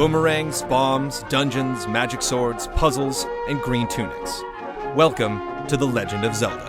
boomerangs, bombs, dungeons, magic swords, puzzles, and green tunics. Welcome to The Legend of Zelda.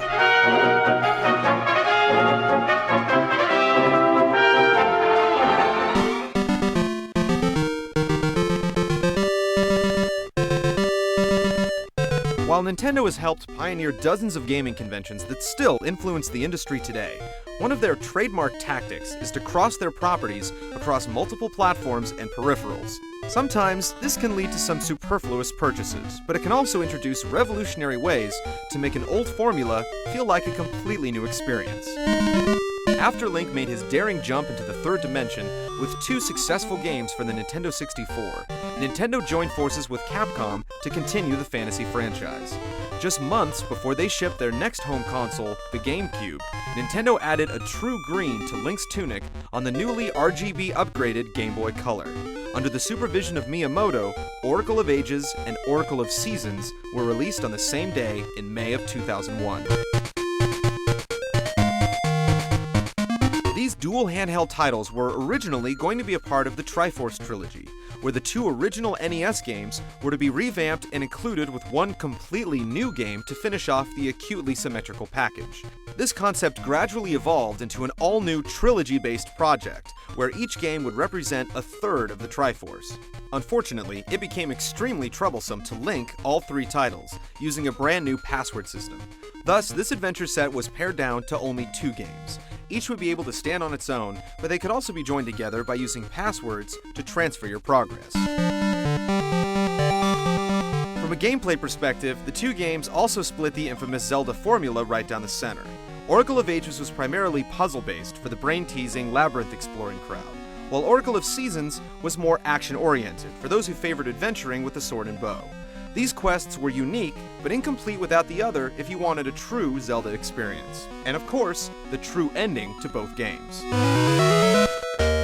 While Nintendo has helped pioneer dozens of gaming conventions that still influence the industry today, one of their trademark tactics is to cross their properties across multiple platforms and peripherals. Sometimes, this can lead to some superfluous purchases, but it can also introduce revolutionary ways to make an old formula feel like a completely new experience. After Link made his daring jump into the third dimension with two successful games for the Nintendo 64, Nintendo joined forces with Capcom to continue the fantasy franchise. Just months before they shipped their next home console, the GameCube, Nintendo added a true green to Link's tunic on the newly RGB upgraded Game Boy Color. Under the supervision of Miyamoto, Oracle of Ages and Oracle of Seasons were released on the same day in May of 2001. These dual handheld titles were originally going to be a part of the Triforce trilogy, where the two original NES games were to be revamped and included with one completely new game to finish off the acutely symmetrical package. This concept gradually evolved into an all-new trilogy-based project, where each game would represent a third of the Triforce. Unfortunately, it became extremely troublesome to link all three titles, using a brand new password system. Thus, this adventure set was pared down to only two games. Each would be able to stand on its own, but they could also be joined together by using passwords to transfer your progress. From a gameplay perspective, the two games also split the infamous Zelda formula right down the center. Oracle of Ages was primarily puzzle-based for the brain-teasing, labyrinth-exploring crowd, while Oracle of Seasons was more action-oriented for those who favored adventuring with the sword and bow. These quests were unique, but incomplete without the other if you wanted a true Zelda experience. And of course, the true ending to both games.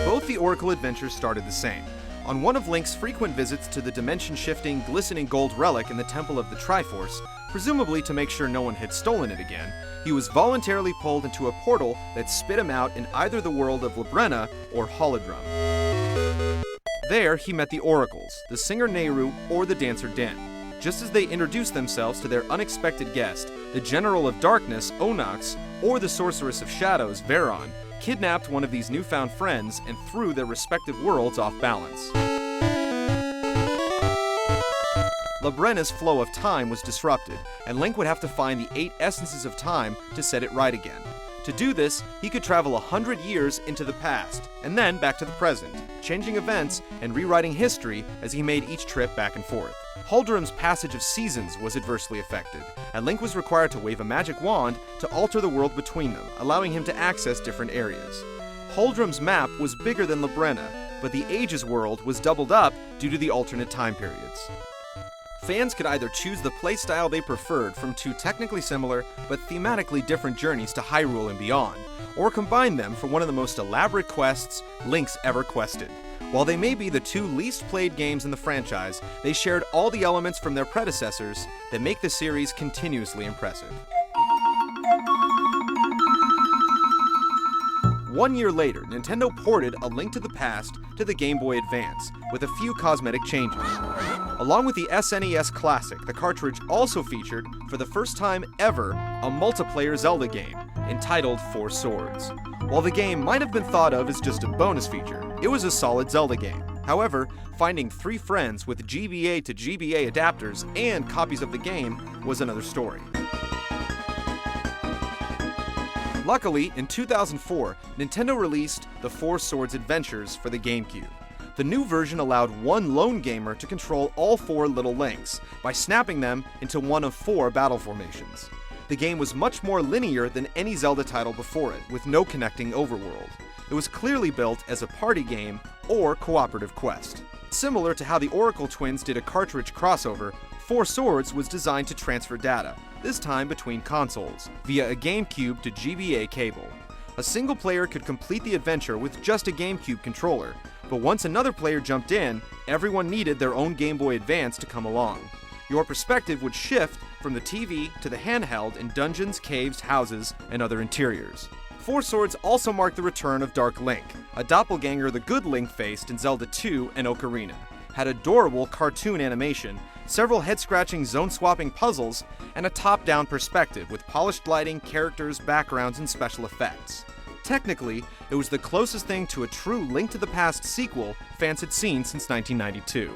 Both the Oracle adventures started the same. On one of Link's frequent visits to the dimension-shifting, glistening gold relic in the Temple of the Triforce, presumably to make sure no one had stolen it again, he was voluntarily pulled into a portal that spit him out in either the world of Labrena or Holodrum. There, he met the Oracles, the singer Nehru or the dancer Din. Just as they introduced themselves to their unexpected guest, the General of Darkness, Onox, or the Sorceress of Shadows, Veron, kidnapped one of these newfound friends and threw their respective worlds off balance. Labrena's flow of time was disrupted, and Link would have to find the 8 essences of time to set it right again. To do this, he could travel 100 years into the past, and then back to the present, changing events and rewriting history as he made each trip back and forth. Holdrum's passage of seasons was adversely affected, and Link was required to wave a magic wand to alter the world between them, allowing him to access different areas. Holdrum's map was bigger than Labrena, but the Ages world was doubled up due to the alternate time periods. Fans could either choose the playstyle they preferred from two technically similar but thematically different journeys to Hyrule and beyond, or combine them for one of the most elaborate quests Link's ever quested. While they may be the two least played games in the franchise, they shared all the elements from their predecessors that make the series continuously impressive. 1 year later, Nintendo ported A Link to the Past to the Game Boy Advance, with a few cosmetic changes. Along with the SNES Classic, the cartridge also featured, for the first time ever, a multiplayer Zelda game, entitled Four Swords. While the game might have been thought of as just a bonus feature, it was a solid Zelda game. However, finding 3 friends with GBA to GBA adapters and copies of the game was another story. Luckily, in 2004, Nintendo released the Four Swords Adventures for the GameCube. The new version allowed one lone gamer to control all 4 little Links by snapping them into one of 4 battle formations. The game was much more linear than any Zelda title before it, with no connecting overworld. It was clearly built as a party game or cooperative quest. Similar to how the Oracle twins did a cartridge crossover, Four Swords was designed to transfer data, this time between consoles, via a GameCube to GBA cable. A single player could complete the adventure with just a GameCube controller, but once another player jumped in, everyone needed their own Game Boy Advance to come along. Your perspective would shift from the TV to the handheld in dungeons, caves, houses, and other interiors. Four Swords also marked the return of Dark Link, a doppelganger the good Link faced in Zelda 2 and Ocarina. had adorable cartoon animation, several head-scratching zone-swapping puzzles, and a top-down perspective with polished lighting, characters, backgrounds, and special effects. Technically, it was the closest thing to a true Link to the Past sequel fans had seen since 1992.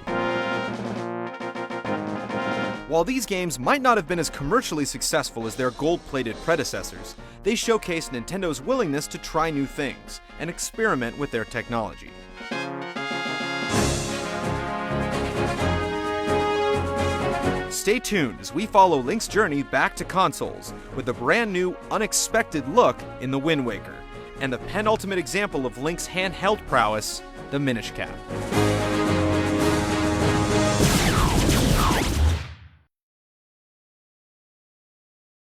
While these games might not have been as commercially successful as their gold-plated predecessors, they showcased Nintendo's willingness to try new things and experiment with their technology. Stay tuned as we follow Link's journey back to consoles with a brand new, unexpected look in the Wind Waker, and the penultimate example of Link's handheld prowess, the Minish Cap.